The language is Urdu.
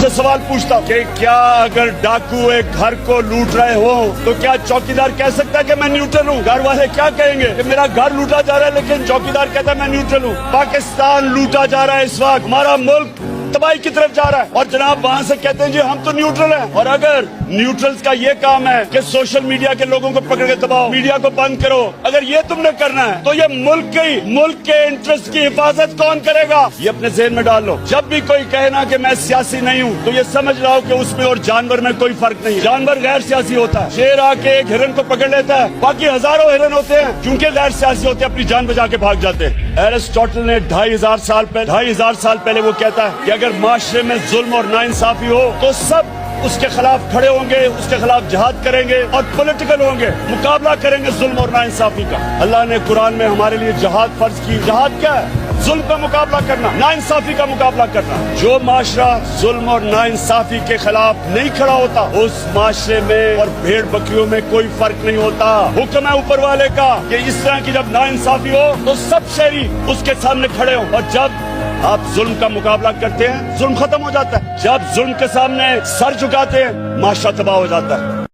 سے سوال پوچھتا ہوں کہ کیا اگر ڈاکو ایک گھر کو لوٹ رہے ہو تو کیا چوکیدار کہہ سکتا ہے کہ میں نیوٹرل ہوں؟ گھر والے کیا کہیں گے کہ میرا گھر لوٹا جا رہا ہے لیکن چوکیدار کہتا ہے میں نیوٹرل ہوں؟ پاکستان لوٹا جا رہا ہے اس وقت، ہمارا ملک تباہی کی طرف جا رہا ہے، اور جناب وہاں سے کہتے ہیں جی ہم تو نیوٹرل ہیں۔ اور اگر نیوٹرلز کا یہ کام ہے کہ سوشل میڈیا کے لوگوں کو پکڑ کے دباؤ، میڈیا کو بند کرو، اگر یہ تم نے کرنا ہے تو یہ ملک کے انٹرسٹ کی حفاظت کون کرے گا؟ یہ اپنے ذہن میں ڈال لو۔ جب بھی کوئی کہنا کہ میں سیاسی نہیں ہوں تو یہ سمجھ رہا ہو کہ اس میں اور جانور میں کوئی فرق نہیں ہے۔ جانور غیر سیاسی ہوتا ہے، شیر آ کے ایک ہرن کو پکڑ لیتا ہے، باقی ہزاروں ہرن ہوتے ہیں کیونکہ غیر سیاسی ہوتے ہیں، اپنی جان بچا کے بھاگ جاتے ہیں۔ ایرسٹوٹل نے 2500 سال پہلے وہ کہتا ہے کہ اگر معاشرے میں ظلم اور ناانصافی ہو تو سب اس کے خلاف کھڑے ہوں گے، اس کے خلاف جہاد کریں گے اور پولیٹیکل ہوں گے، مقابلہ کریں گے ظلم اور ناانصافی کا۔ اللہ نے قرآن میں ہمارے لیے جہاد فرض کی۔ جہاد کیا ہے؟ ظلم کا مقابلہ کرنا، ناانصافی کا مقابلہ کرنا۔ جو معاشرہ ظلم اور ناانصافی کے خلاف نہیں کھڑا ہوتا اس معاشرے میں اور بھیڑ بکریوں میں کوئی فرق نہیں ہوتا۔ حکم ہے اوپر والے کا کہ اس طرح کی جب ناانصافی ہو تو سب شہری اس کے سامنے کھڑے ہوں، اور جب آپ ظلم کا مقابلہ کرتے ہیں ظلم ختم ہو جاتا ہے۔ جب ظلم کے سامنے سر جھکاتے ہیں معاشرہ تباہ ہو جاتا ہے۔